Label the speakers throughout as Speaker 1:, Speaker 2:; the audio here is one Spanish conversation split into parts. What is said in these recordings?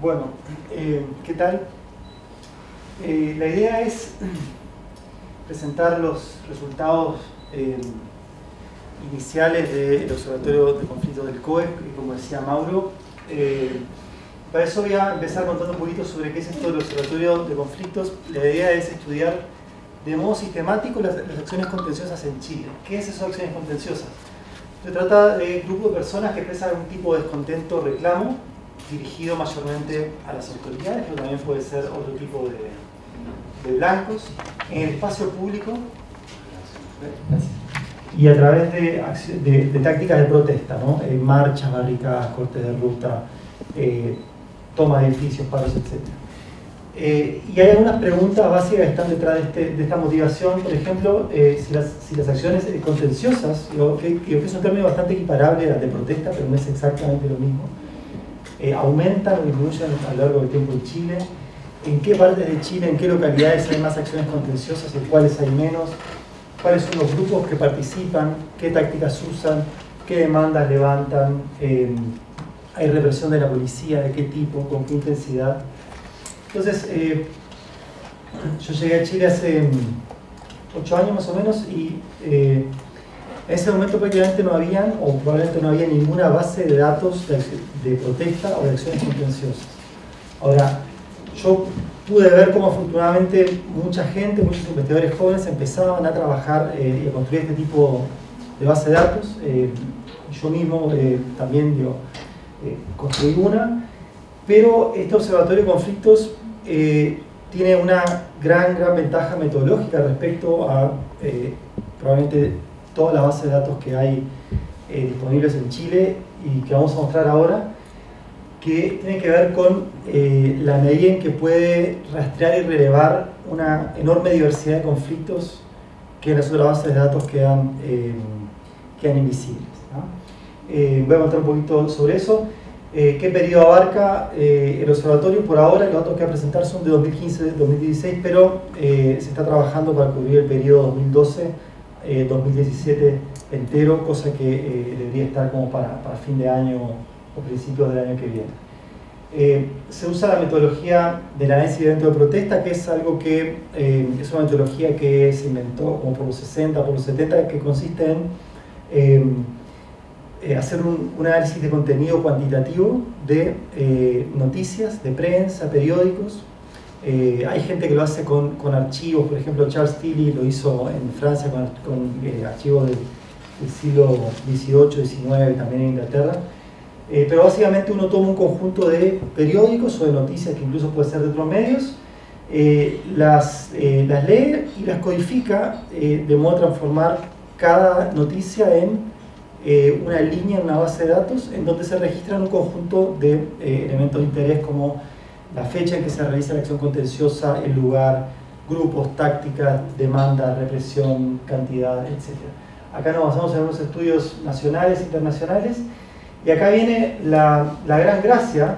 Speaker 1: Bueno, ¿qué tal? La idea es presentar los resultados iniciales del Observatorio de Conflictos del COE, y como decía Mauro. Para eso voy a empezar contando un poquito sobre qué es esto del Observatorio de Conflictos. La idea es estudiar de modo sistemático las acciones contenciosas en Chile. ¿Qué es esas acciones contenciosas? Se trata de un grupo de personas que expresan algún tipo de descontento o reclamo dirigido mayormente a las autoridades, pero también puede ser otro tipo de blancos, en el espacio público y a través de tácticas de protesta, ¿no? Marchas, barricadas, cortes de ruta, toma de edificios, paros, etc. Y hay algunas preguntas básicas que están detrás de esta motivación. Por ejemplo, si las acciones contenciosas, que es un término bastante equiparable al de protesta, pero no es exactamente lo mismo, aumentan o disminuyen a lo largo del tiempo en Chile, en qué partes de Chile, en qué localidades hay más acciones contenciosas, en cuáles hay menos, cuáles son los grupos que participan, qué tácticas usan, qué demandas levantan, hay represión de la policía, de qué tipo, con qué intensidad. Entonces, yo llegué a Chile hace 8 años más o menos y en ese momento prácticamente no habían, o probablemente no había ninguna base de datos de protesta o de acciones contenciosas. Ahora, yo pude ver cómo afortunadamente mucha gente, muchos investigadores jóvenes empezaban a trabajar y a construir este tipo de base de datos. Yo mismo también construí una, pero este observatorio de conflictos tiene una gran ventaja metodológica respecto a probablemente toda la base de datos que hay disponibles en Chile y que vamos a mostrar ahora, que tiene que ver con la medida en que puede rastrear y relevar una enorme diversidad de conflictos que en las otras bases de datos quedan invisibles, ¿no? Voy a contar un poquito sobre eso. ¿Qué periodo abarca el observatorio? Por ahora los datos que voy a presentar son de 2015-2016, pero se está trabajando para cubrir el periodo 2012-2017 entero, cosa que debería estar como para fin de año o principios del año que viene. Se usa la metodología del análisis de eventos de protesta, que es algo que es una metodología que se inventó como por los 60, por los 70, que consiste en hacer un análisis de contenido cuantitativo de noticias, de prensa, periódicos. Hay gente que lo hace con archivos, por ejemplo Charles Tilly lo hizo en Francia con archivos del siglo XVIII, XIX, también en Inglaterra. Pero básicamente uno toma un conjunto de periódicos o de noticias que incluso puede ser de otros medios, las lee y las codifica de modo a transformar cada noticia en una línea en una base de datos en donde se registran un conjunto de elementos de interés como la fecha en que se realiza la acción contenciosa, el lugar, grupos, tácticas, demanda, represión, cantidad, etc. Acá nos basamos en unos estudios nacionales e internacionales y acá viene la gran gracia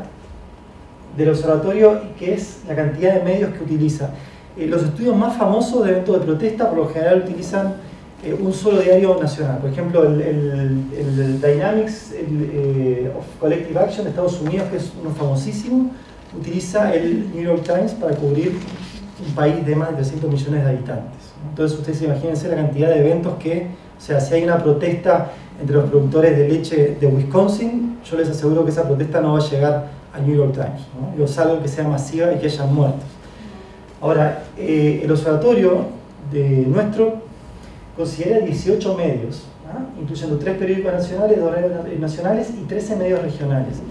Speaker 1: del observatorio, que es la cantidad de medios que utiliza. Los estudios más famosos de eventos de protesta por lo general utilizan un solo diario nacional. Por ejemplo, el Dynamics of Collective Action de Estados Unidos, que es uno famosísimo, utiliza el New York Times para cubrir un país de más de 300 millones de habitantes. Entonces ustedes imagínense la cantidad de eventos que, o sea, si hay una protesta entre los productores de leche de Wisconsin, yo les aseguro que esa protesta no va a llegar a New York Times, ¿no? Yo salvo que sea masiva y que haya muertos. Ahora, el observatorio nuestro considera 18 medios, ¿no? Incluyendo 3 periódicos nacionales, 2 radios nacionales y 13 medios regionales.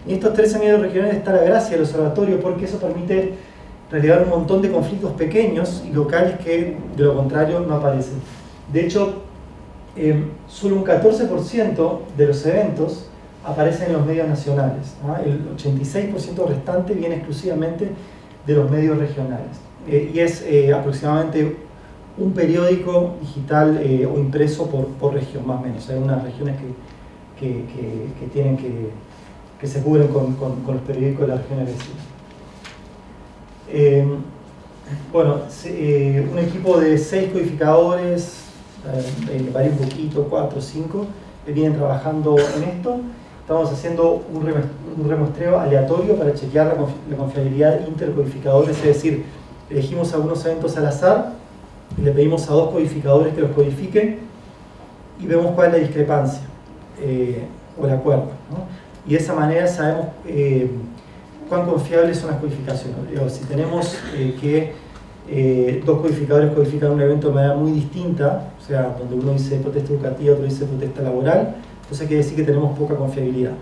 Speaker 1: Y en estos 13 medios regionales está la gracia del observatorio, porque eso permite relevar un montón de conflictos pequeños y locales que de lo contrario no aparecen. De hecho, solo un 14% de los eventos aparecen en los medios nacionales, ¿no? El 86% restante viene exclusivamente de los medios regionales. Y es aproximadamente un periódico digital o impreso por región, más o menos. Hay unas regiones que tienen que se cubren con los periódicos de las regiones vecinas. Bueno, un equipo de 6 codificadores, varía un poquito, 4 o 5, que vienen trabajando en esto. estamos haciendo un remuestreo aleatorio para chequear la confiabilidad de intercodificadores, es decir, elegimos algunos eventos al azar y le pedimos a 2 codificadores que los codifiquen y vemos cuál es la discrepancia o el acuerdo, ¿no? Y de esa manera sabemos cuán confiables son las codificaciones. Si tenemos que 2 codificadores codifican un evento de manera muy distinta, o sea, donde uno dice protesta educativa, otro dice protesta laboral, entonces quiere decir que tenemos poca confiabilidad, ¿no?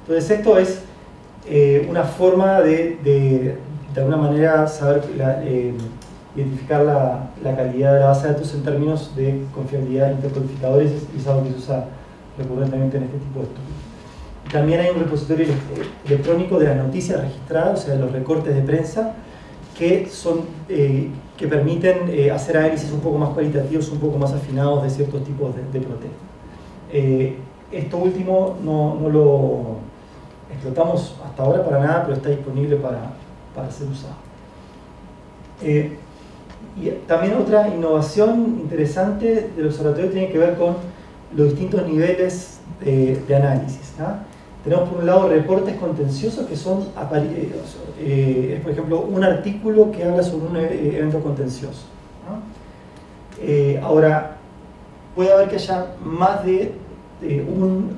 Speaker 1: Entonces esto es una forma de alguna manera saber identificar la calidad de la base de datos en términos de confiabilidad de intercodificadores, y es algo que se usa recurrentemente en este tipo de estudios. También hay un repositorio electrónico de las noticias registradas, o sea, de los recortes de prensa, que permiten hacer análisis un poco más cualitativos, un poco más afinados de ciertos tipos de protestas. Esto último no lo explotamos hasta ahora para nada, pero está disponible para ser usado. Y también otra innovación interesante del observatorio tiene que ver con los distintos niveles de análisis, ¿no? Tenemos por un lado reportes contenciosos que son, por ejemplo, un artículo que habla sobre un evento contencioso, ¿no? Ahora, puede haber que haya más de un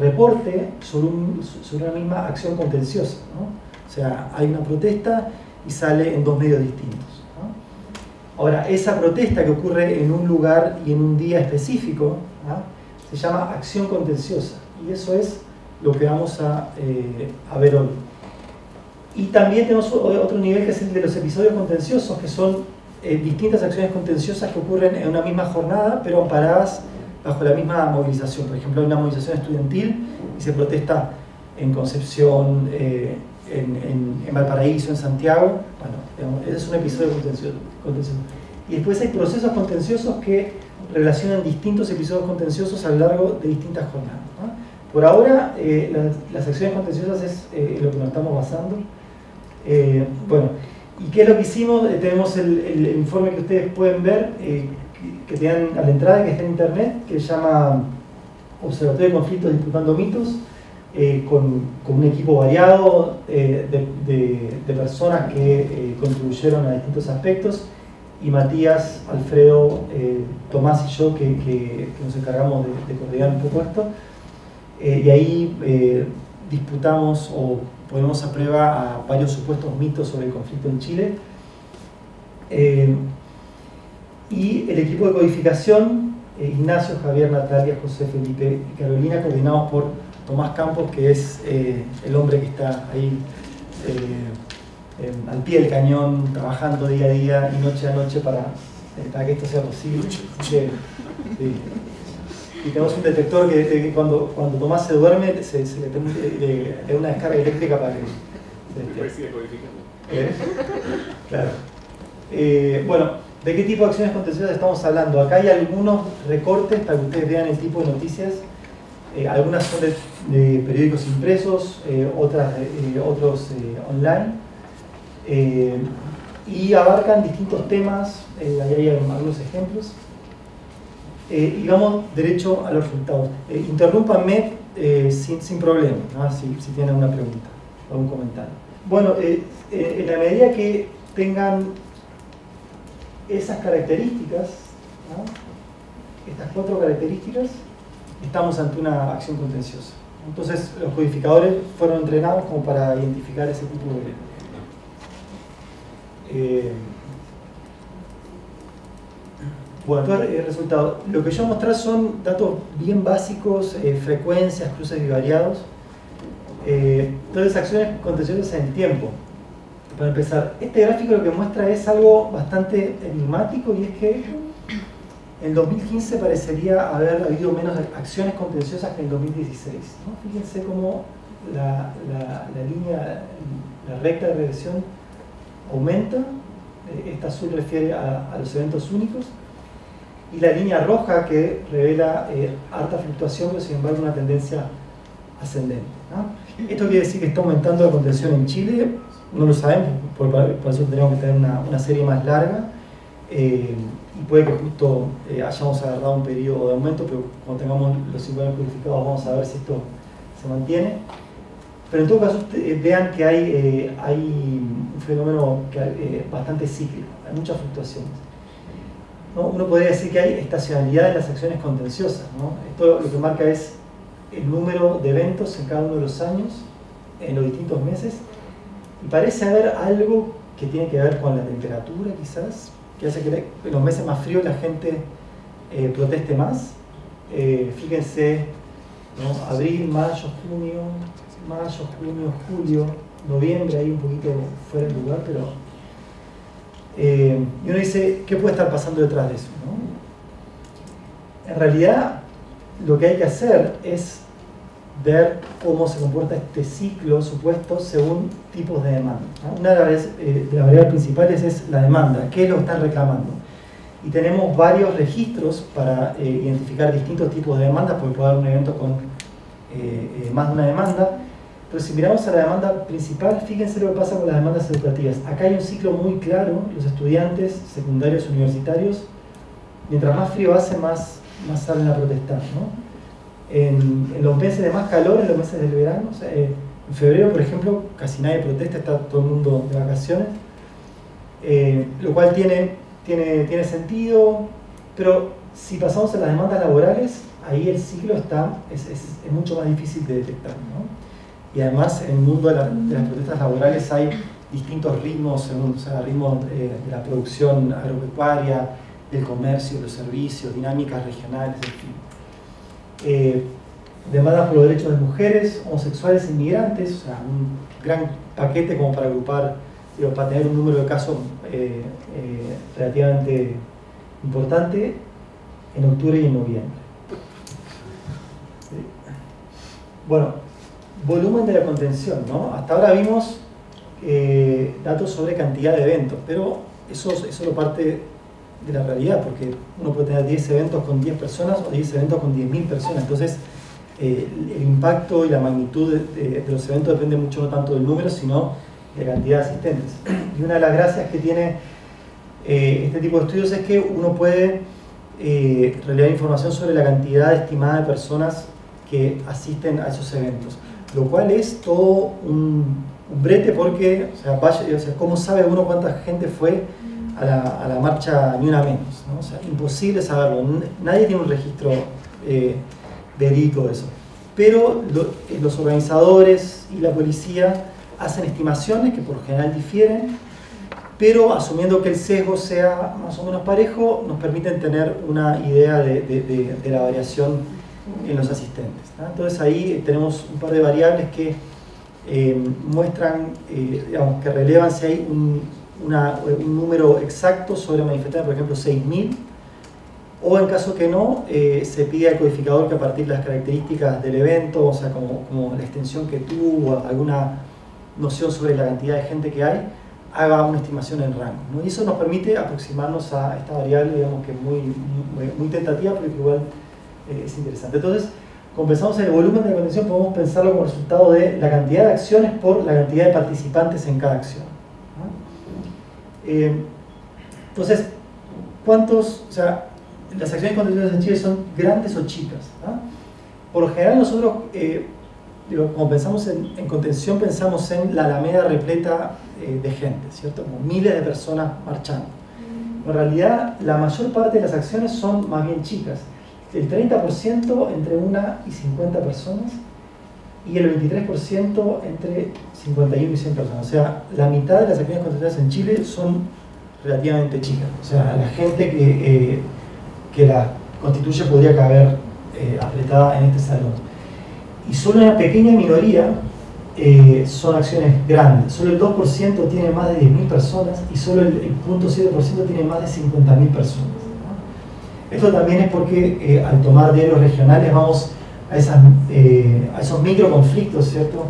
Speaker 1: reporte sobre una misma acción contenciosa, ¿no? O sea, hay una protesta y sale en 2 medios distintos, ¿no? Ahora, esa protesta que ocurre en un lugar y en un día específico, ¿no?, se llama acción contenciosa, y eso es lo que vamos a ver hoy. Y también tenemos otro nivel que es el de los episodios contenciosos, que son distintas acciones contenciosas que ocurren en una misma jornada, pero amparadas bajo la misma movilización. Por ejemplo, hay una movilización estudiantil y se protesta en Concepción, en Valparaíso, en Santiago. Bueno, digamos, ese es un episodio contencioso. Y después hay procesos contenciosos que relacionan distintos episodios contenciosos a lo largo de distintas jornadas, ¿no? Por ahora, las acciones contenciosas es en lo que nos estamos basando. Bueno, ¿y qué es lo que hicimos? Tenemos el informe que ustedes pueden ver, que tienen a la entrada, que está en internet, que se llama Observatorio de Conflictos Disputando Mitos, con un equipo variado de personas que contribuyeron a distintos aspectos, y Matías, Alfredo, Tomás y yo que nos encargamos de coordinar un poco esto. Y ahí disputamos o ponemos a prueba a varios supuestos mitos sobre el conflicto en Chile. Y el equipo de codificación, Ignacio, Javier, Natalia, José, Felipe y Carolina, coordinados por Tomás Campos, que es el hombre que está ahí al pie del cañón, trabajando día a día y noche a noche para que esto sea posible. Sí. Y tenemos un detector que cuando Tomás se duerme le da una descarga eléctrica para que siga codificando. Claro. Bueno, ¿de qué tipo de acciones contenciosas estamos hablando? Acá hay algunos recortes para que ustedes vean el tipo de noticias. Algunas son de periódicos impresos, otros online, y abarcan distintos temas. Ahí hay algunos ejemplos. Y vamos derecho a los resultados. Interrúmpanme sin problema, ¿no? si tienen alguna pregunta o algún comentario. Bueno, en la medida que tengan esas características, ¿no?, estas 4 características, estamos ante una acción contenciosa. Entonces, los codificadores fueron entrenados como para identificar ese tipo de... Bueno, entonces, resultado. Lo que yo voy a mostrar son datos bien básicos, frecuencias, cruces bivariados. Entonces, acciones contenciosas en el tiempo. Para empezar, este gráfico lo que muestra es algo bastante enigmático, y es que en 2015 parecería haber habido menos acciones contenciosas que en 2016, ¿no? Fíjense cómo la línea, la recta de regresión aumenta. Esta azul refiere a los eventos únicos, y la línea roja que revela harta fluctuación, pero sin embargo una tendencia ascendente, ¿no? Esto quiere decir que está aumentando la contención en Chile. No lo sabemos, por eso tenemos que tener una serie más larga, y puede que justo hayamos agarrado un periodo de aumento, pero cuando tengamos los 50 codificados vamos a ver si se mantiene. Pero en todo caso, vean que hay un fenómeno bastante cíclico, hay muchas fluctuaciones, ¿no? Uno podría decir que hay estacionalidad en las acciones contenciosas, ¿no? Esto lo que marca es el número de eventos en cada uno de los años, en los distintos meses, y parece haber algo que tiene que ver con la temperatura quizás, que hace que en los meses más fríos la gente proteste más. Fíjense, ¿no? Abril, mayo, junio, julio, noviembre, ahí un poquito fuera de lugar, pero y uno dice, ¿qué puede estar pasando detrás de eso, ¿no? En realidad, lo que hay que hacer es ver cómo se comporta este ciclo supuesto según tipos de demanda, ¿no? Una de las variables principales es la demanda, qué es lo que están reclamando. Y tenemos varios registros para identificar distintos tipos de demandas, porque puede haber un evento con más de una demanda. Pero si miramos a la demanda principal, fíjense lo que pasa con las demandas educativas. Acá hay un ciclo muy claro, los estudiantes secundarios universitarios, mientras más frío hace, más salen a protestar, ¿no? En los meses de más calor, en los meses del verano, o sea, en febrero, por ejemplo, casi nadie protesta, está todo el mundo de vacaciones, lo cual tiene sentido, pero si pasamos a las demandas laborales, ahí el ciclo es mucho más difícil de detectar, ¿no? Y además en el mundo de las protestas laborales hay distintos ritmos, según, o sea, ritmos de la producción agropecuaria, del comercio, de los servicios, dinámicas regionales, en fin. Demandas por los derechos de mujeres, homosexuales e inmigrantes, o sea, un gran paquete como para agrupar, para tener un número de casos relativamente importante en octubre y en noviembre. Bueno, volumen de la contención, ¿no? Hasta ahora vimos datos sobre cantidad de eventos, pero eso es solo parte de la realidad, porque uno puede tener 10 eventos con 10 personas o 10 eventos con 10.000 personas, entonces el impacto y la magnitud de los eventos depende mucho no tanto del número, sino de la cantidad de asistentes. Y una de las gracias que tiene este tipo de estudios es que uno puede relevar información sobre la cantidad estimada de personas que asisten a esos eventos, lo cual es todo un brete porque, o sea, ¿cómo sabe uno cuánta gente fue a la marcha Ni Una Menos, ¿no? O sea, imposible saberlo, nadie tiene un registro verídico de eso. Pero los organizadores y la policía hacen estimaciones que por lo general difieren, pero asumiendo que el sesgo sea más o menos parejo, nos permiten tener una idea de la variación en los asistentes, ¿no? Entonces ahí tenemos un par de variables que muestran, digamos, que relevan si hay un número exacto sobre manifestantes, por ejemplo 6.000, o en caso que no, se pide al codificador que a partir de las características del evento, o sea, como la extensión que tuvo, alguna noción sobre la cantidad de gente que hay, haga una estimación en rango, ¿no? Y eso nos permite aproximarnos a esta variable, digamos que muy tentativa, pero que igual es interesante. Entonces, como pensamos en el volumen de la contención, podemos pensarlo como resultado de la cantidad de acciones por la cantidad de participantes en cada acción, ¿no? Entonces, ¿cuántos, o sea, las acciones contencionales en Chile son grandes o chicas, ¿no? Por lo general nosotros, como pensamos en contención, pensamos en la alameda repleta de gente, ¿cierto? Como miles de personas marchando. En realidad, la mayor parte de las acciones son más bien chicas. El 30% entre 1 y 50 personas y el 23% entre 51 y 100 personas. O sea, la mitad de las acciones contencionales en Chile son relativamente chicas. O sea, la gente que la constituye podría caber apretada en este salón. Y solo una pequeña minoría son acciones grandes. Solo el 2% tiene más de 10.000 personas y solo el 0.7% tiene más de 50.000 personas. Esto también es porque al tomar diarios regionales vamos a esos microconflictos, ¿cierto?,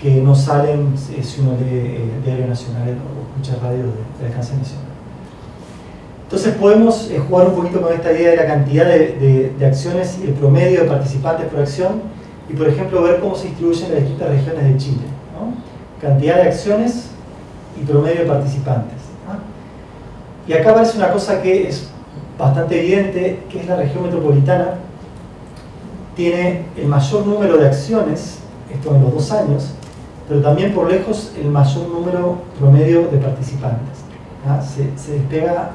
Speaker 1: que no salen si uno lee diarios nacionales o escucha radios de alcance nacional. Entonces podemos jugar un poquito con esta idea de la cantidad de acciones y el promedio de participantes por acción y, por ejemplo, ver cómo se distribuyen las distintas regiones de Chile, ¿no? Cantidad de acciones y promedio de participantes, ¿no? Y acá aparece una cosa que es bastante evidente, que es la región metropolitana, tiene el mayor número de acciones, esto en los 2 años, pero también por lejos el mayor número promedio de participantes. Se despega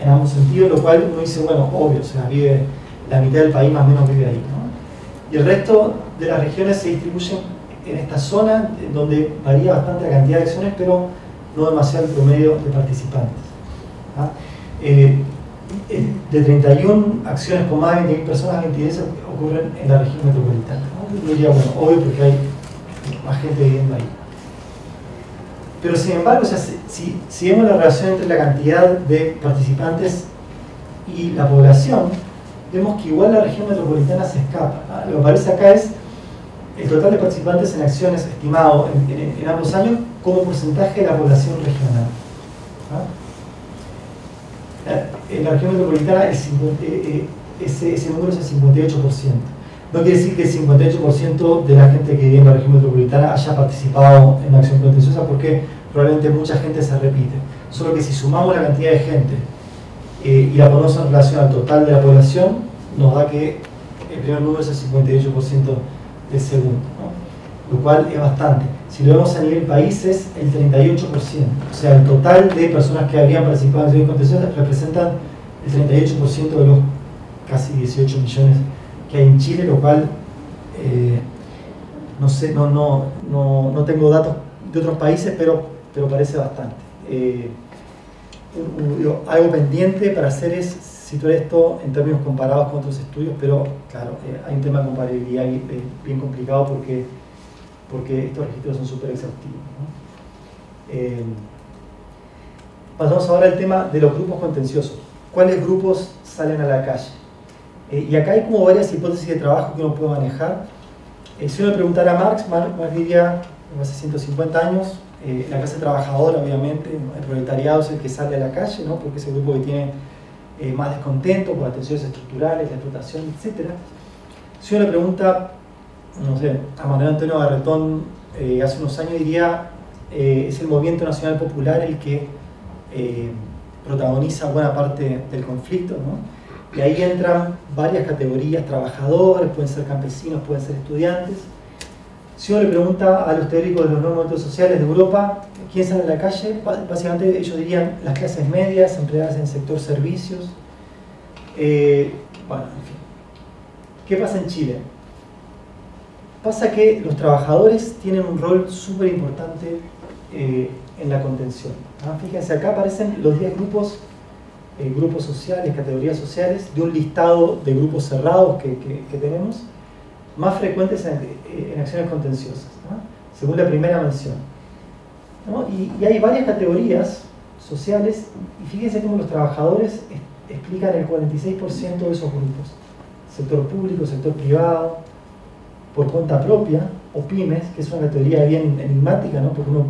Speaker 1: en ambos sentidos, lo cual uno dice, bueno, obvio, o sea, vive la mitad del país más o menos vive ahí, ¿no? Y el resto de las regiones se distribuyen en esta zona, donde varía bastante la cantidad de acciones, pero no demasiado el promedio de participantes. De 31 acciones con más de 20.000 personas, 22 ocurren en la región metropolitana, ¿no? Yo diría, bueno, obvio, porque hay más gente viviendo ahí. Pero sin embargo, o sea, si vemos la relación entre la cantidad de participantes y la población, vemos que igual la región metropolitana se escapa, ¿no? Lo que aparece acá es el total de participantes en acciones estimado en ambos años como porcentaje de la población regional, ¿no? En la región metropolitana ese número es el 58%. No quiere decir que el 58% de la gente que vive en la región metropolitana haya participado en la acción contenciosa, porque probablemente mucha gente se repite. Solo que si sumamos la cantidad de gente y la ponemos en relación al total de la población, nos da que el primer número es el 58% del segundo, ¿no? Lo cual es bastante. Si lo vemos a nivel país es el 38%. O sea, el total de personas que habrían participado en acciones contenciosas representan el 38% de los casi 18 millones que hay en Chile, lo cual no sé, no tengo datos de otros países, pero parece bastante. Algo pendiente para hacer es situar esto en términos comparados con otros estudios, pero claro, hay un tema de comparabilidad bien complicado porque estos registros son súper exhaustivos, ¿no? Pasamos ahora al tema de los grupos contenciosos. ¿Cuáles grupos salen a la calle? Y acá hay como varias hipótesis de trabajo que uno puede manejar. Si uno le preguntara a Marx diría, hace 150 años, la clase trabajadora, obviamente, el proletariado es el que sale a la calle, ¿no? Porque es el grupo que tiene más descontento por las tensiones estructurales, la explotación, etc. Si uno le pregunta, no sé, a Manuel Antonio Garretón hace unos años, diría, es el movimiento nacional popular el que protagoniza buena parte del conflicto, ¿no? Y ahí entran varias categorías, trabajadores, pueden ser campesinos, pueden ser estudiantes. Si uno le pregunta a los teóricos de los nuevos movimientos sociales de Europa, ¿quién sale a la calle? Básicamente ellos dirían las clases medias, empleadas en el sector servicios. Bueno, en fin. ¿Qué pasa en Chile? Pasa que los trabajadores tienen un rol súper importante en la contención, ¿no? Fíjense, acá aparecen los 10 grupos sociales, categorías sociales, de un listado de grupos cerrados que tenemos, más frecuentes en acciones contenciosas, ¿no? Según la primera mención, ¿no? Y hay varias categorías sociales, y fíjense cómo los trabajadores explican el 46% de esos grupos: sector público, sector privado, por cuenta propia, o pymes, que es una categoría bien enigmática, ¿no? Porque uno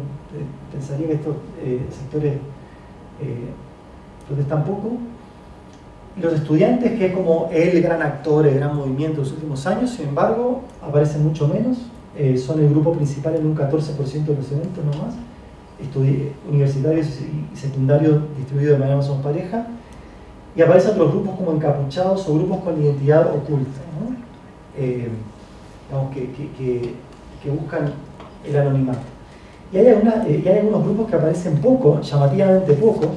Speaker 1: pensaría que estos sectores protestan poco. Y los estudiantes, que es como el gran actor, el gran movimiento de los últimos años, sin embargo, aparecen mucho menos, son el grupo principal en un 14% de los eventos nomás, universitarios y secundarios distribuidos de manera más o menos pareja, y aparecen otros grupos como encapuchados o grupos con identidad oculta, ¿no? Digamos, que buscan el anonimato. Y hay algunos grupos que aparecen poco, llamativamente poco,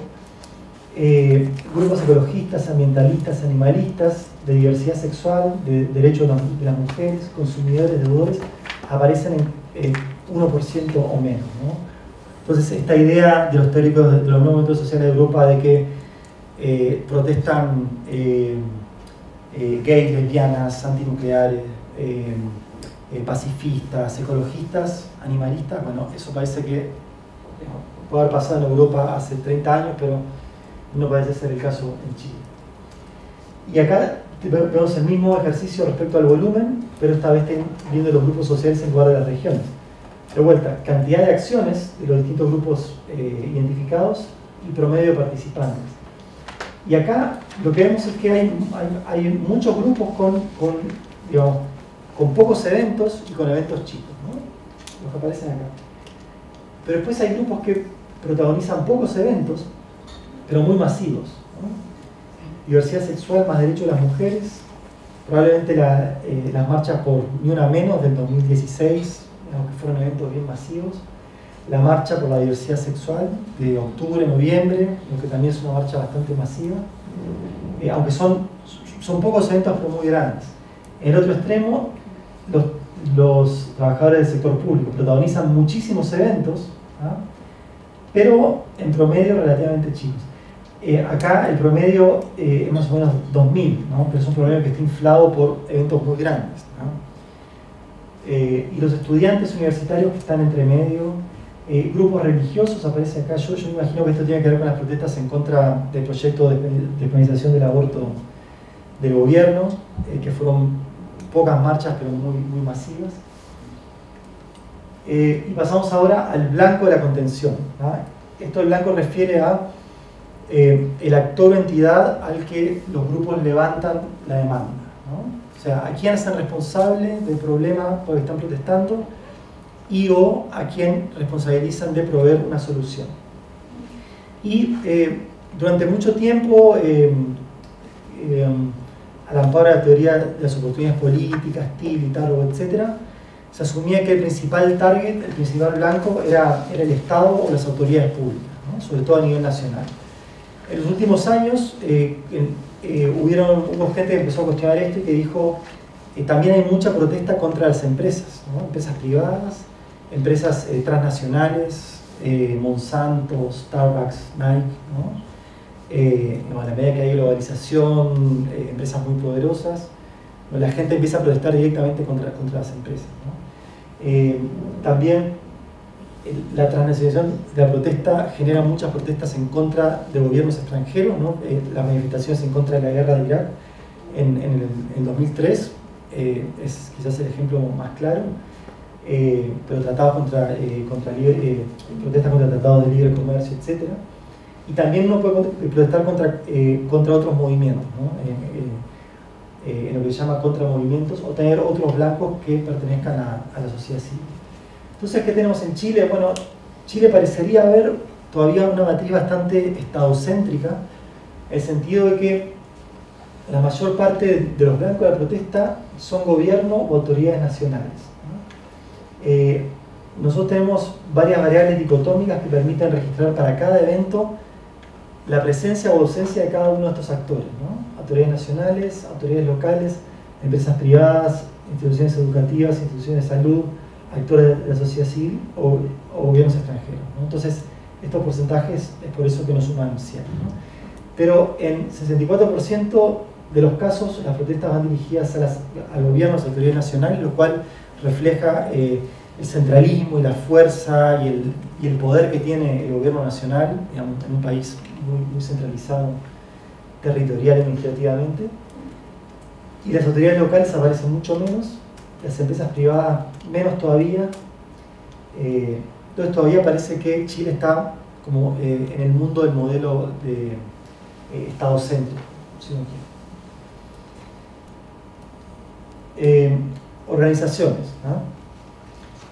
Speaker 1: grupos ecologistas, ambientalistas, animalistas, de diversidad sexual, de derechos de las mujeres, consumidores, deudores, aparecen en 1% o menos, ¿no? Entonces, esta idea de los teóricos de los nuevos movimientos sociales de Europa de que protestan gays, lesbianas, antinucleares, pacifistas, ecologistas, animalistas, bueno, eso parece que puede haber pasado en Europa hace 30 años, pero no parece ser el caso en Chile. Y acá vemos el mismo ejercicio respecto al volumen, pero esta vez viendo los grupos sociales en lugar de las regiones. De vuelta, cantidad de acciones de los distintos grupos identificados y promedio de participantes. Y acá lo que vemos es que hay muchos grupos con pocos eventos y con eventos chicos, ¿no? Los que aparecen acá. Pero después hay grupos que protagonizan pocos eventos, pero muy masivos, ¿no? Diversidad sexual, más derechos de las mujeres, probablemente las marchas por Ni Una Menos del 2016, que fueron eventos bien masivos, la marcha por la diversidad sexual de octubre, noviembre, lo que también es una marcha bastante masiva, aunque son pocos eventos pero muy grandes. En el otro extremo, los trabajadores del sector público protagonizan muchísimos eventos, pero en promedio relativamente chicos. Acá el promedio es más o menos 2000, ¿no? Pero es un promedio que está inflado por eventos muy grandes, ¿no? Y los estudiantes universitarios que están entre medio, grupos religiosos, aparece acá. Yo me imagino que esto tiene que ver con las protestas en contra del proyecto de despenalización del aborto del gobierno, que fueron pocas marchas pero muy masivas. Y pasamos ahora al blanco de la contención, ¿no? Esto del blanco refiere a el actor o entidad al que los grupos levantan la demanda, ¿no? O sea, a quién hacen responsable del problema por el que están protestando y o a quién responsabilizan de proveer una solución. Y durante mucho tiempo, al amparo de la teoría de las oportunidades políticas, Tilly, Tarot, etc., se asumía que el principal target, el principal blanco, era el Estado o las autoridades públicas, ¿no? Sobre todo a nivel nacional. En los últimos años hubo gente que empezó a cuestionar esto y que dijo también hay mucha protesta contra las empresas, ¿no? Empresas privadas, empresas transnacionales, Monsanto, Starbucks, Nike, ¿no? A la medida que hay globalización, empresas muy poderosas, la gente empieza a protestar directamente contra las empresas, ¿no? También la transnacionalización de la protesta genera muchas protestas en contra de gobiernos extranjeros, ¿no? Las manifestaciones en contra de la guerra de Irak en 2003 es quizás el ejemplo más claro, pero tratados protestas contra tratados de libre comercio, etc. Y también uno puede protestar contra otros movimientos, ¿no? En lo que se llama contramovimientos, o tener otros blancos que pertenezcan a la sociedad civil. Entonces, ¿qué tenemos en Chile? Bueno, Chile parecería haber todavía una matriz bastante estadocéntrica, en el sentido de que la mayor parte de los blancos de la protesta son gobierno o autoridades nacionales, ¿no? Nosotros tenemos varias variables dicotómicas que permiten registrar para cada evento la presencia o ausencia de cada uno de estos actores, ¿no? Autoridades nacionales, autoridades locales, empresas privadas, instituciones educativas, instituciones de salud, actores de la sociedad civil o gobiernos extranjeros, ¿no? Entonces, estos porcentajes es por eso que nos suman 100, ¿no? Pero en 64% de los casos las protestas van dirigidas al gobierno, a las autoridades nacionales, lo cual refleja el centralismo y la fuerza y el poder que tiene el gobierno nacional, digamos, en un país muy centralizado territorial y administrativamente. Y las autoridades locales aparecen mucho menos, las empresas privadas menos todavía. Entonces todavía parece que Chile está como en el mundo del modelo de Estado-céntrico, ¿sí? Organizaciones, ¿no?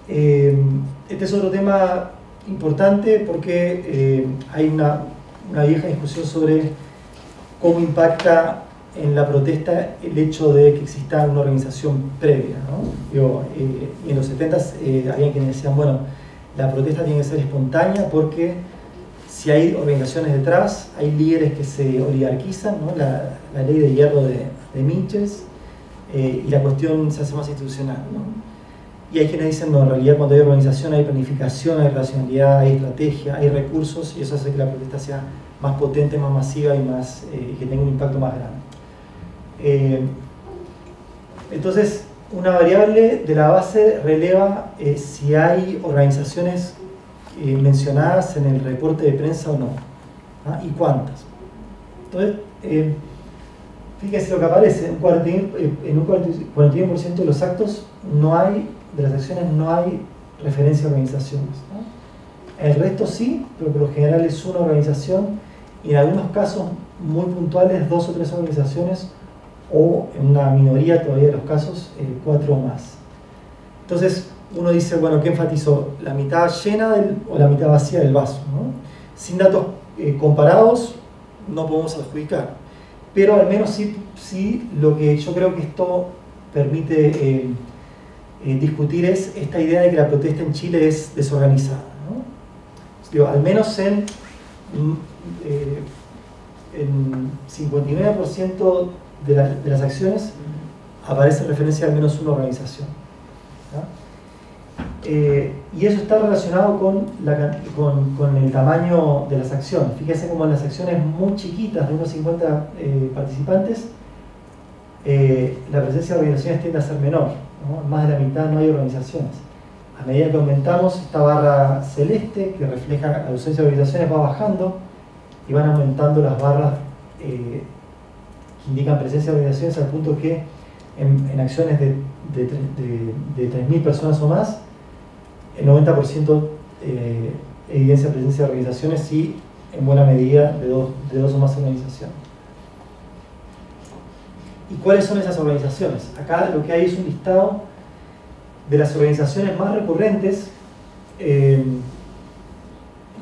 Speaker 1: Este es otro tema importante porque hay una vieja discusión sobre cómo impacta en la protesta el hecho de que exista una organización previa, ¿no? Y en los 70s había quienes decían, bueno, la protesta tiene que ser espontánea porque si hay organizaciones detrás, hay líderes que se oligarquizan, ¿no? La ley de hierro de Michels, y la cuestión se hace más institucional, ¿no? Y hay quienes dicen, no, en realidad cuando hay organización hay planificación, hay racionalidad, hay estrategia, hay recursos, y eso hace que la protesta sea más potente, más masiva y que tenga un impacto más grande. Entonces, una variable de la base releva si hay organizaciones mencionadas en el reporte de prensa o no, ¿ah? Y cuántas. Entonces, fíjense lo que aparece, en un 41% de los actos de las acciones no hay referencia a organizaciones, ¿no? El resto sí, pero por lo general es una organización y en algunos casos muy puntuales 2 o 3 organizaciones o en una minoría todavía de los casos 4 o más. Entonces uno dice, bueno, ¿qué enfatizó? ¿La mitad llena o la mitad vacía del vaso, ¿no? Sin datos comparados no podemos adjudicar. pero al menos sí lo que yo creo que esto permite discutir es esta idea de que la protesta en Chile es desorganizada, ¿no? Digo, al menos en 59% de las acciones aparece referencia a al menos una organización, ¿no? Y eso está relacionado con el tamaño de las acciones. Fíjense como en las acciones muy chiquitas, de unos 50 participantes, la presencia de organizaciones tiende a ser menor, ¿no? Más de la mitad no hay organizaciones. A medida que aumentamos, esta barra celeste, que refleja la ausencia de organizaciones, va bajando y van aumentando las barras que indican presencia de organizaciones, al punto que en acciones de 3.000 personas o más, el 90% evidencia presencia de organizaciones y en buena medida de dos o más organizaciones. ¿Y cuáles son esas organizaciones? Acá lo que hay es un listado de las organizaciones más recurrentes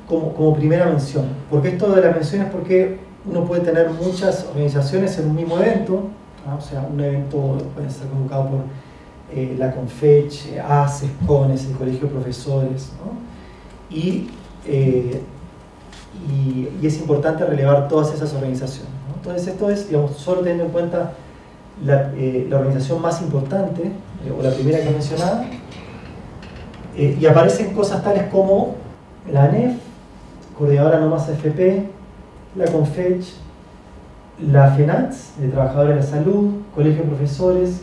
Speaker 1: como primera mención. Porque esto de la mención es porque uno puede tener muchas organizaciones en un mismo evento, ¿no? O sea, un evento puede ser convocado por la CONFECH, ACES, CONES, el Colegio de Profesores, ¿no? Y es importante relevar todas esas organizaciones, ¿no? Entonces esto es, digamos, solo teniendo en cuenta la organización más importante, o la primera que mencionaba, y aparecen cosas tales como la ANEF, Coordinadora No Más AFP, la CONFECH, la FENATS, de Trabajadores de la Salud, Colegio de Profesores,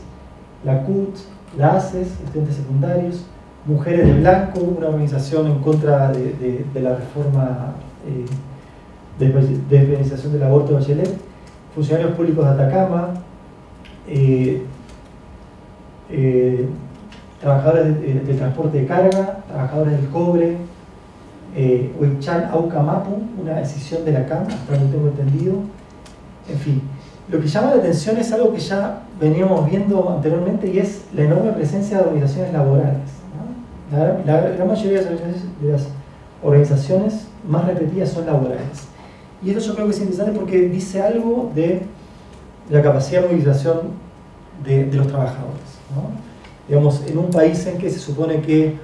Speaker 1: la CUT, la ACES, estudiantes secundarios, Mujeres de Blanco, una organización en contra de la reforma de despenalización del aborto de Bachelet, Funcionarios Públicos de Atacama, trabajadores del transporte de carga, trabajadores del cobre, Huaychán Auca Mapu, una decisión de la CAM, hasta donde tengo entendido. En fin, lo que llama la atención es algo que ya veníamos viendo anteriormente, y es la enorme presencia de organizaciones laborales, ¿no? La gran mayoría de las organizaciones más repetidas son laborales. Y esto yo creo que es interesante porque dice algo de la capacidad de movilización de los trabajadores, ¿no? Digamos, en un país en que se supone que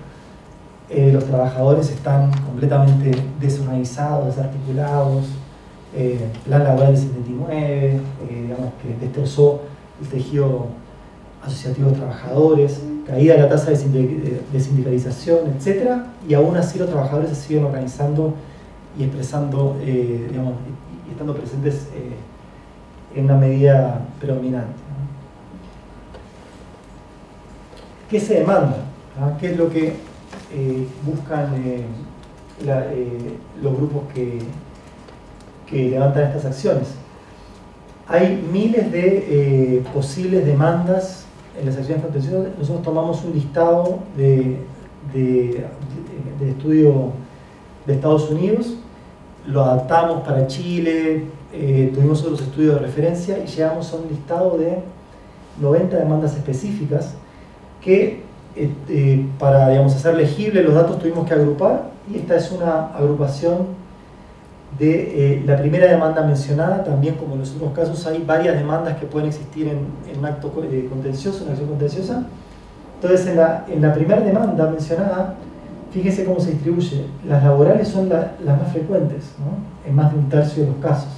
Speaker 1: los trabajadores están completamente desorganizados, desarticulados, plan laboral del 79, digamos, que destrozó el tejido asociativo de trabajadores, caída de la tasa de sindicalización, etc. Y aún así los trabajadores se siguen organizando y expresando, digamos, y estando presentes en una medida predominante, ¿no? ¿Qué se demanda? ¿Ah? ¿Qué es lo que buscan los grupos que levantan estas acciones? Hay miles de posibles demandas en las acciones contenciosas. Nosotros tomamos un listado de estudio de Estados Unidos, lo adaptamos para Chile, tuvimos otros estudios de referencia y llegamos a un listado de 90 demandas específicas que para, digamos, hacer legible los datos tuvimos que agrupar, y esta es una agrupación de la primera demanda mencionada. También, como en los otros casos, hay varias demandas que pueden existir en un acto contencioso, en una acción contenciosa. Entonces, en la primera demanda mencionada, fíjense cómo se distribuye. Las laborales son las más frecuentes, ¿no? En más de un tercio de los casos.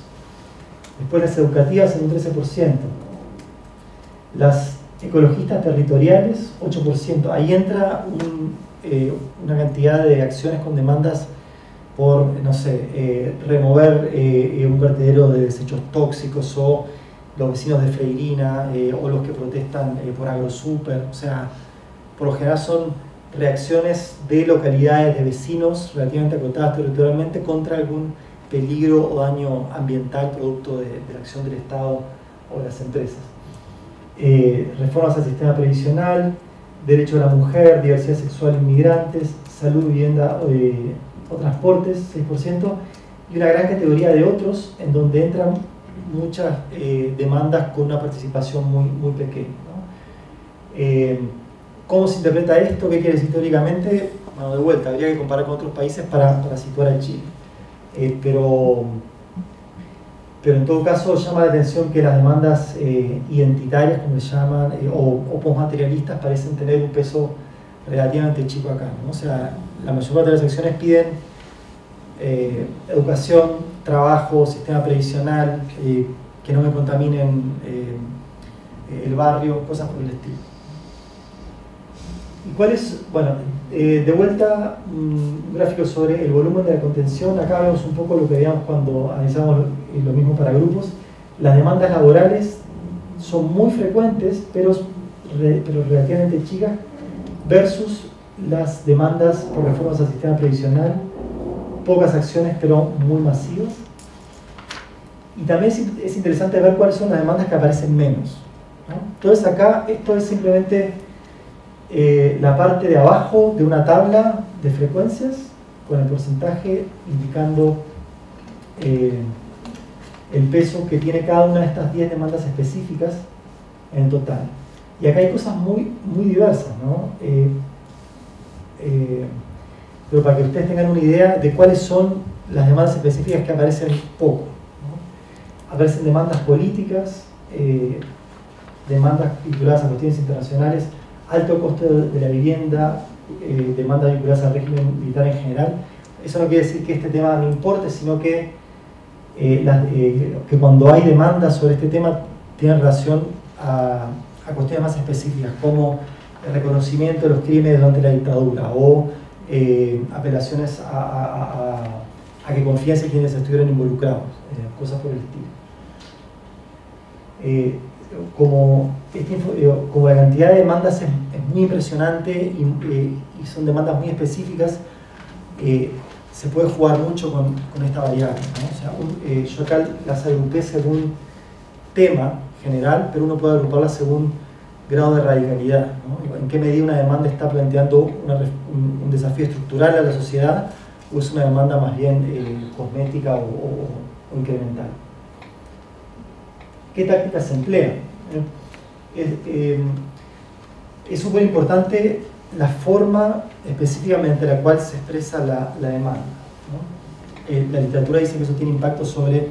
Speaker 1: Después las educativas en un 13%. Las ecologistas territoriales, 8%. Ahí entra una cantidad de acciones con demandas por, no sé, remover un vertedero de desechos tóxicos, o los vecinos de Freirina, o los que protestan por AgroSuper. O sea, por lo general son reacciones de localidades, de vecinos relativamente acotadas territorialmente contra algún peligro o daño ambiental producto de la acción del Estado o de las empresas. Reformas al sistema previsional, derecho de la mujer, diversidad sexual, inmigrantes, salud, vivienda o transportes, 6%, y una gran categoría de otros, en donde entran muchas demandas con una participación muy pequeña, ¿no? ¿Cómo se interpreta esto? ¿Qué quiere decir teóricamente? Bueno, de vuelta, habría que comparar con otros países para situar a Chile. Pero pero en todo caso llama la atención que las demandas identitarias, como se llaman, o postmaterialistas, parecen tener un peso relativamente chico acá, ¿no? O sea, la mayor parte de las acciones piden educación, trabajo, sistema previsional, que no me contaminen el barrio, cosas por el estilo. ¿Y cuál es? Bueno, de vuelta, un gráfico sobre el volumen de la contención. Acá vemos un poco lo que veíamos cuando analizamos lo mismo para grupos. Las demandas laborales son muy frecuentes, pero relativamente chicas, versus las demandas por reformas al sistema previsional, pocas acciones, pero muy masivas. Y también es interesante ver cuáles son las demandas que aparecen menos, ¿no? Entonces acá, esto es simplemente la parte de abajo de una tabla de frecuencias con el porcentaje indicando el peso que tiene cada una de estas 10 demandas específicas en total. Y acá hay cosas muy diversas, ¿no? Pero para que ustedes tengan una idea de cuáles son las demandas específicas que aparecen poco, ¿no? Aparecen demandas políticas, demandas vinculadas a cuestiones internacionales, alto costo de la vivienda, demandas vinculadas al régimen militar en general. Eso no quiere decir que este tema no importe, sino que cuando hay demandas sobre este tema tienen relación a cuestiones más específicas, como el reconocimiento de los crímenes durante la dictadura o apelaciones a que confiesen quienes estuvieron involucrados, cosas por el estilo. Como la cantidad de demandas es muy impresionante y son demandas muy específicas, se puede jugar mucho con esta variable, ¿no? O sea, yo acá las agrupé según tema general, pero uno puede agruparlas según grado de radicalidad, ¿no? En qué medida una demanda está planteando un desafío estructural a la sociedad o es una demanda más bien cosmética o incremental. ¿Qué tácticas se emplean? Es súper importante la forma específicamente en la cual se expresa la demanda, ¿no? La literatura dice que eso tiene impacto sobre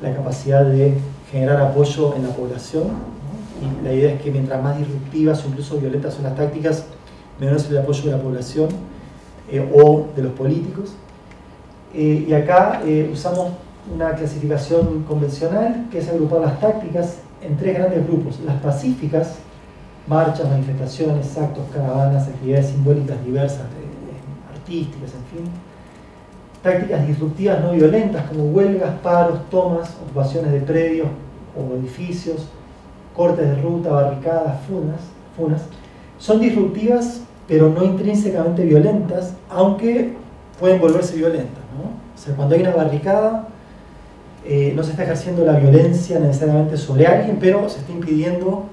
Speaker 1: la capacidad de generar apoyo en la población, ¿no? Y la idea es que mientras más disruptivas o incluso violentas son las tácticas, menor es el apoyo de la población o de los políticos. Y acá usamos una clasificación convencional que es agrupar las tácticas en 3 grandes grupos: las pacíficas, marchas, manifestaciones, actos, caravanas, actividades simbólicas diversas, artísticas, en fin; tácticas disruptivas no violentas como huelgas, paros, tomas, ocupaciones de predios o edificios, cortes de ruta, barricadas, funas. Son disruptivas pero no intrínsecamente violentas, aunque pueden volverse violentas, ¿no? O sea, cuando hay una barricada no se está ejerciendo la violencia necesariamente sobre alguien, pero se está impidiendo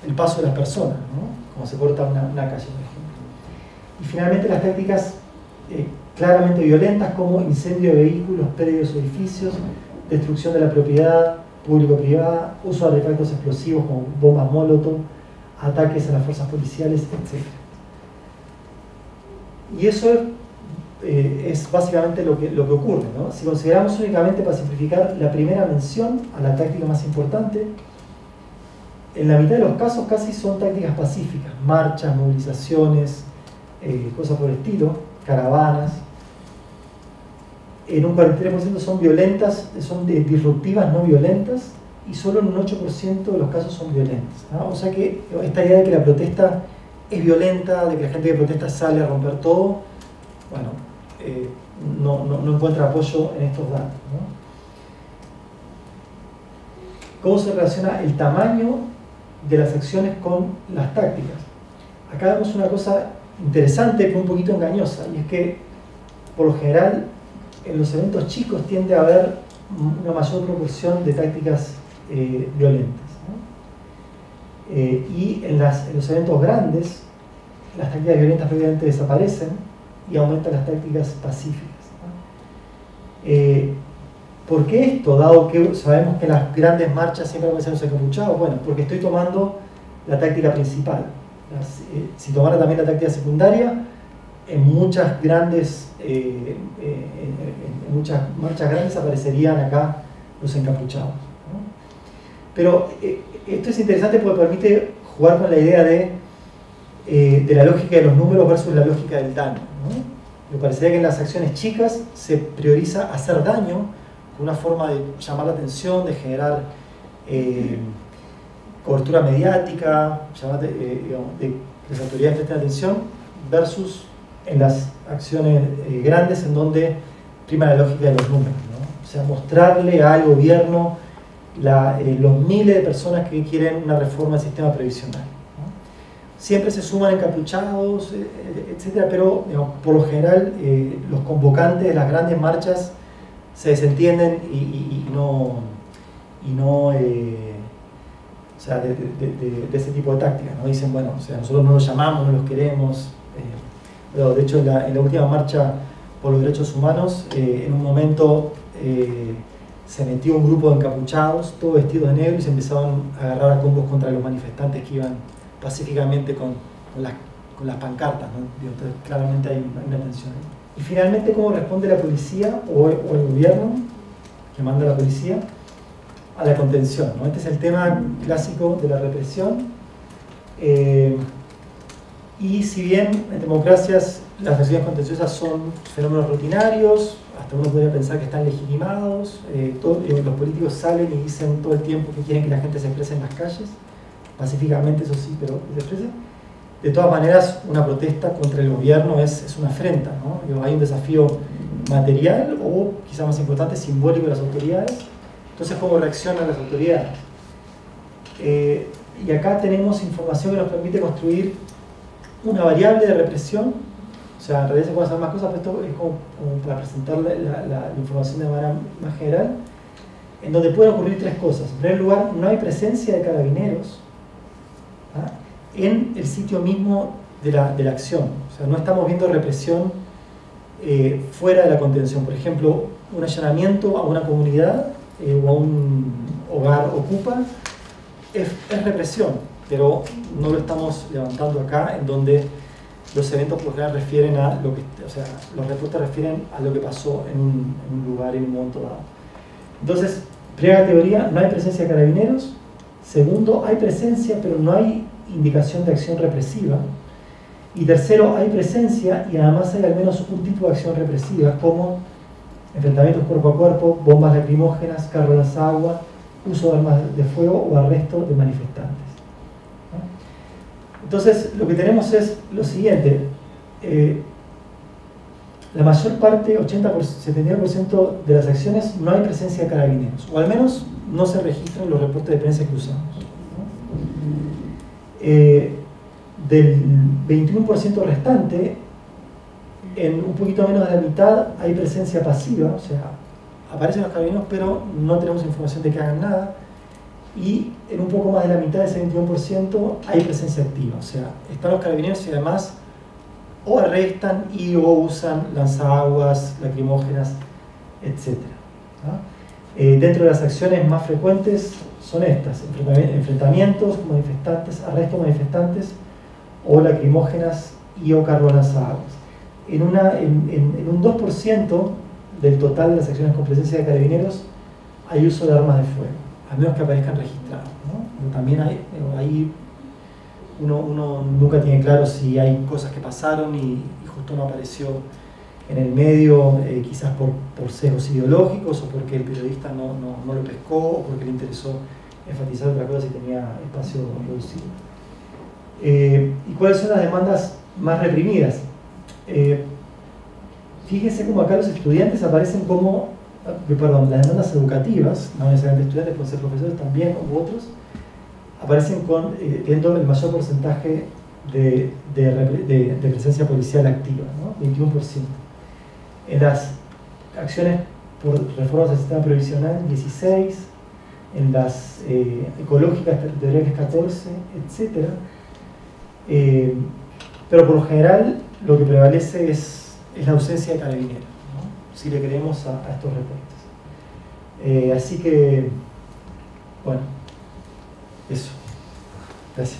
Speaker 1: el paso de las personas, ¿no? Como se corta una calle, por ejemplo. Y finalmente las tácticas claramente violentas como incendio de vehículos, predios o edificios, destrucción de la propiedad público-privada, uso de artefactos explosivos como bombas molotov, ataques a las fuerzas policiales, etc. Y eso es básicamente lo que ocurre, ¿no? Si consideramos únicamente, para simplificar, la primera mención a la táctica más importante, en la mitad de los casos casi son tácticas pacíficas: marchas, movilizaciones, cosas por el estilo, caravanas. En un 43% son violentas, son disruptivas no violentas, y solo en un 8% de los casos son violentas, ¿no? O sea que esta idea de que la protesta es violenta, de que la gente que protesta sale a romper todo, bueno, no encuentra apoyo en estos datos, ¿no? ¿Cómo se relaciona el tamaño de las acciones con las tácticas? Acá vemos una cosa interesante pero un poquito engañosa, y es que por lo general en los eventos chicos tiende a haber una mayor proporción de tácticas violentas, ¿no? Y en los eventos grandes las tácticas violentas prácticamente desaparecen y aumentan las tácticas pacíficas, ¿no? ¿Por qué esto? Dado que sabemos que en las grandes marchas siempre aparecen los encapuchados. Bueno, porque estoy tomando la táctica principal. Si tomara también la táctica secundaria, en muchas marchas grandes aparecerían acá los encapuchados, ¿no? Pero esto es interesante porque permite jugar con la idea de la lógica de los números versus la lógica del daño, ¿no? Me parecería que en las acciones chicas se prioriza hacer daño, una forma de llamar la atención, de generar cobertura mediática, digamos, de que las autoridades presten atención, versus en las acciones grandes en donde prima la lógica de los números, ¿no? O sea, mostrarle al gobierno los miles de personas que quieren una reforma del sistema previsional, ¿no? Siempre se suman encapuchados, etcétera, pero digamos, por lo general los convocantes de las grandes marchas se desentienden y no o sea, de ese tipo de tácticas, ¿no? Dicen, bueno, o sea, nosotros no los llamamos, no los queremos. Pero de hecho, en la última marcha por los derechos humanos, en un momento se metió un grupo de encapuchados, todos vestidos de negro, y se empezaban a agarrar a combos contra los manifestantes que iban pacíficamente con las pancartas, ¿no? Entonces, claramente hay una tensión ahí. Y finalmente, ¿cómo responde la policía o el gobierno que manda a la policía a la contención, ¿no? Este es el tema clásico de la represión. Y si bien en democracias las acciones contenciosas son fenómenos rutinarios, hasta uno podría pensar que están legitimados, los políticos salen y dicen todo el tiempo que quieren que la gente se exprese en las calles, pacíficamente, eso sí, pero que se exprese. De todas maneras, una protesta contra el gobierno es una afrenta, ¿no? Hay un desafío material o, quizá más importante, simbólico de las autoridades. Entonces, ¿cómo reaccionan las autoridades? Y acá tenemos información que nos permite construir una variable de represión. O sea, en realidad se pueden hacer más cosas, pero esto es como para presentar la información de manera más general, en donde pueden ocurrir tres cosas. En primer lugar, no hay presencia de carabineros, ¿ah?, en el sitio mismo de la acción. O sea, no estamos viendo represión fuera de la contención. Por ejemplo, un allanamiento a una comunidad o a un hogar ocupa es represión, pero no lo estamos levantando acá, en donde los eventos por general refieren a lo que, o sea, los reportes refieren a lo que pasó en un lugar en un momento dado. Entonces, primera categoría, no hay presencia de carabineros. Segundo, hay presencia, pero no hay indicación de acción represiva. Y tercero, hay presencia y además hay al menos un tipo de acción represiva, como enfrentamientos cuerpo a cuerpo, bombas lacrimógenas, carros lanzagua, uso de armas de fuego o arresto de manifestantes, ¿no? Entonces, lo que tenemos es lo siguiente. La mayor parte, 79% de las acciones, no hay presencia de carabineros, o al menos no se registran los reportes de prensa que usamos, ¿no? Del 21% restante, en un poquito menos de la mitad hay presencia pasiva, o sea, aparecen los carabineros, pero no tenemos información de que hagan nada. Y en un poco más de la mitad, de ese 21%, hay presencia activa, o sea, están los carabineros y además o arrestan y o usan lanzaguas, lacrimógenas, etc. Dentro de las acciones más frecuentes son estas: enfrentamientos con manifestantes, arresto de manifestantes, o lacrimógenas y o carros lanzaguas. En un 2% del total de las acciones con presencia de carabineros hay uso de armas de fuego, a menos que aparezcan registrados, ¿no? Pero también ahí uno nunca tiene claro si hay cosas que pasaron y justo no apareció en el medio, quizás por sesgos ideológicos, o porque el periodista no lo pescó, o porque le interesó enfatizar otra cosa si tenía espacio reducido. ¿Y cuáles son las demandas más reprimidas? Fíjense cómo acá los estudiantes aparecen como, las demandas educativas, no necesariamente estudiantes, pueden ser profesores también u otros, aparecen teniendo el mayor porcentaje de presencia policial activa, ¿no? 21%. En las acciones por reformas del sistema previsional, 16%, en las ecológicas territoriales, 14%, etc. Pero por lo general lo que prevalece es la ausencia de carabineros, ¿no?, si le creemos a estos reportes. Así que, bueno, eso. Gracias.